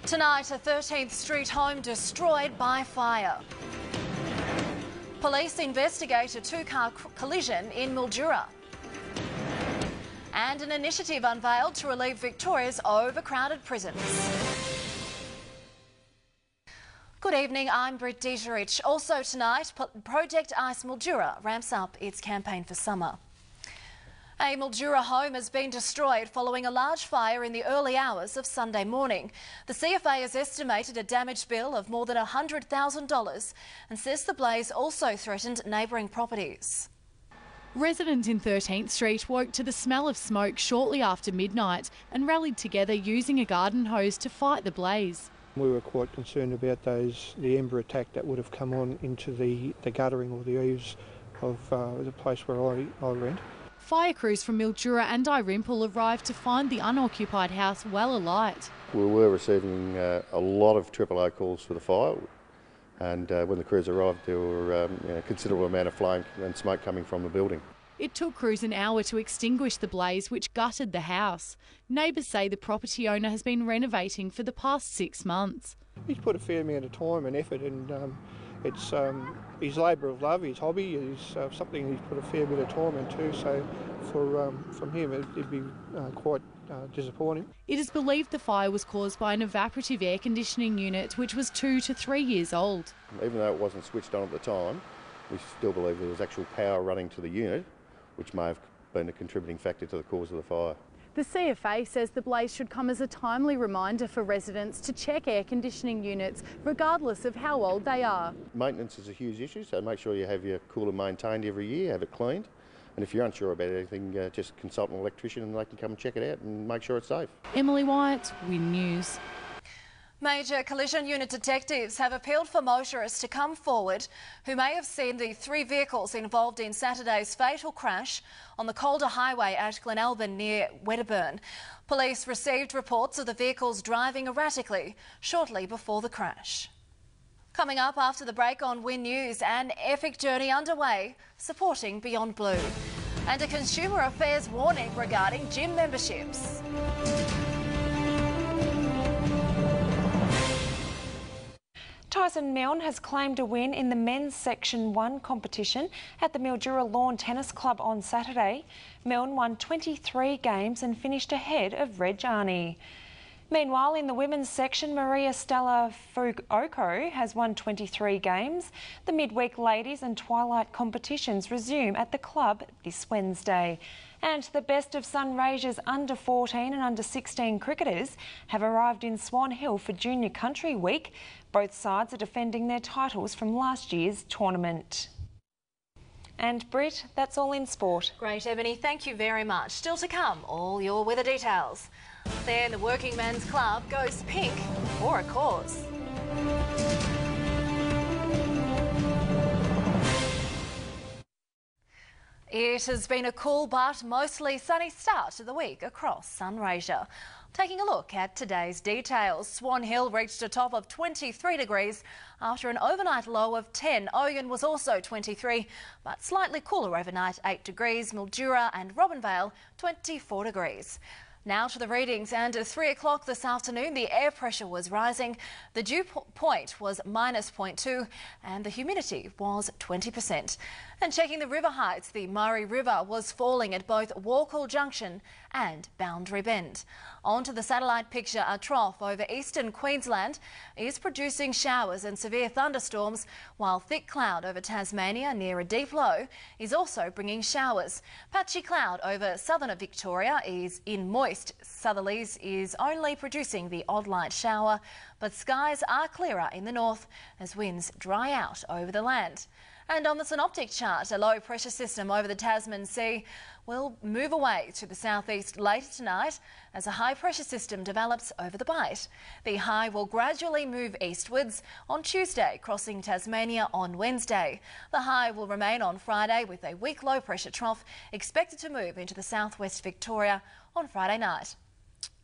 Tonight, a 13th Street home destroyed by fire. Police investigate a two-car collision in Mildura. And an initiative unveiled to relieve Victoria's overcrowded prisons. Good evening, I'm Britt Dieterich. Also tonight, Project Ice Mildura ramps up its campaign for summer. A Mildura home has been destroyed following a large fire in the early hours of Sunday morning. The CFA has estimated a damage bill of more than $100,000 and says the blaze also threatened neighbouring properties. Residents in 13th Street woke to the smell of smoke shortly after midnight and rallied together using a garden hose to fight the blaze. We were quite concerned about the ember attack that would have come on into the guttering or the eaves of the place where I rent. Fire crews from Mildura and Irimple arrived to find the unoccupied house well alight. We were receiving a lot of AAO calls for the fire, and when the crews arrived there were a considerable amount of flame and smoke coming from the building. It took crews an hour to extinguish the blaze, which gutted the house. Neighbours say the property owner has been renovating for the past 6 months. He's put a fair amount of time and effort, and it's his labour of love, his hobby, is something he's put a fair bit of time into, so from him it'd be quite disappointing. It is believed the fire was caused by an evaporative air conditioning unit which was 2 to 3 years old. Even though it wasn't switched on at the time, we still believe there was actual power running to the unit, which may have been a contributing factor to the cause of the fire. The CFA says the blaze should come as a timely reminder for residents to check air conditioning units regardless of how old they are. Maintenance is a huge issue, so make sure you have your cooler maintained every year, have it cleaned, and if you're unsure about anything, just consult an electrician and they can come and check it out and make sure it's safe. Emily Wyatt, Win News. Major collision unit detectives have appealed for motorists to come forward who may have seen the 3 vehicles involved in Saturday's fatal crash on the Calder Highway at Glenalbyn near Wedderburn. Police received reports of the vehicles driving erratically shortly before the crash. Coming up after the break on Win News, an epic journey underway supporting Beyond Blue. And a Consumer Affairs warning regarding gym memberships. Tyson Milne has claimed a win in the men's Section 1 competition at the Mildura Lawn Tennis Club on Saturday. Milne won 23 games and finished ahead of Reg Arney. Meanwhile, in the women's section, Maria Stella Fukuoka has won 23 games. The midweek ladies and twilight competitions resume at the club this Wednesday. And the best of Sunraysia's under 14 and under 16 cricketers have arrived in Swan Hill for Junior Country Week. Both sides are defending their titles from last year's tournament. And Britt, that's all in sport. Great, Ebony, thank you very much. Still to come, all your weather details. Then the Working Men's Club goes pink for a cause. It has been a cool but mostly sunny start to the week across Sunraysia. Taking a look at today's details, Swan Hill reached a top of 23 degrees after an overnight low of 10. Ogun was also 23, but slightly cooler overnight, 8 degrees. Mildura and Robinvale, 24 degrees. Now to the readings, and at 3 o'clock this afternoon the air pressure was rising, the dew point was -0.2 and the humidity was 20%. And checking the river heights, the Murray River was falling at both Walcall Junction and Boundary Bend. Onto the satellite picture, a trough over eastern Queensland is producing showers and severe thunderstorms, while thick cloud over Tasmania near a deep low is also bringing showers. Patchy cloud over southern Victoria is in moist southerlies is only producing the odd light shower, but skies are clearer in the north as winds dry out over the land. And on the synoptic chart, a low pressure system over the Tasman Sea will move away to the southeast later tonight as a high pressure system develops over the Bight. The high will gradually move eastwards on Tuesday, crossing Tasmania on Wednesday. The high will remain on Friday with a weak low pressure trough expected to move into the southwest Victoria on Friday night.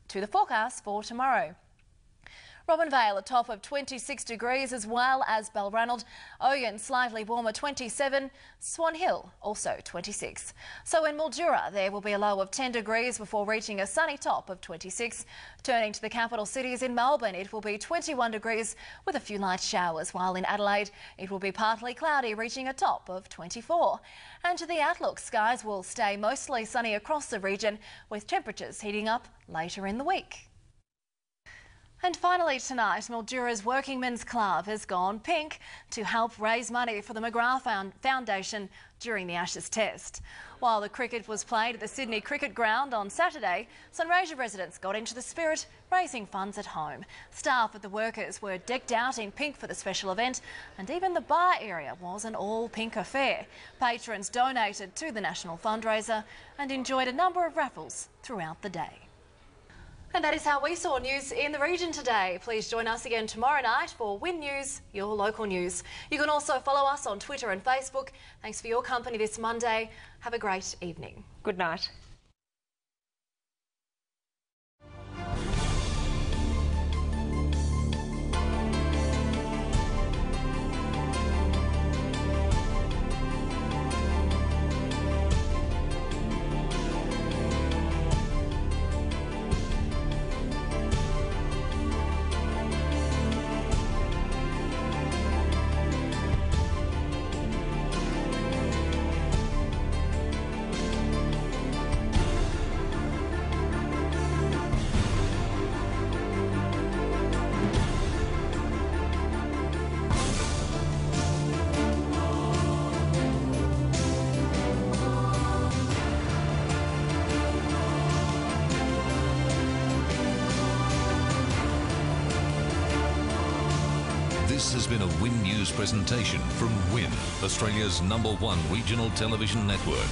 To the forecast for tomorrow. Robinvale a top of 26 degrees, as well as Balranald. Oyen slightly warmer 27. Swan Hill also 26. So in Mildura there will be a low of 10 degrees before reaching a sunny top of 26. Turning to the capital cities, in Melbourne it will be 21 degrees with a few light showers, while in Adelaide it will be partly cloudy, reaching a top of 24. And to the outlook, skies will stay mostly sunny across the region, with temperatures heating up later in the week. And finally tonight, Mildura's Workingmen's Club has gone pink to help raise money for the McGrath Foundation during the Ashes Test. While the cricket was played at the Sydney Cricket Ground on Saturday, Sunraysia residents got into the spirit, raising funds at home. Staff at the Workers were decked out in pink for the special event, and even the bar area was an all-pink affair. Patrons donated to the national fundraiser and enjoyed a number of raffles throughout the day. And that is how we saw news in the region today. Please join us again tomorrow night for Win News, your local news. You can also follow us on Twitter and Facebook. Thanks for your company this Monday. Have a great evening. Good night. This has been a Win News presentation from Win, Australia's #1 regional television network.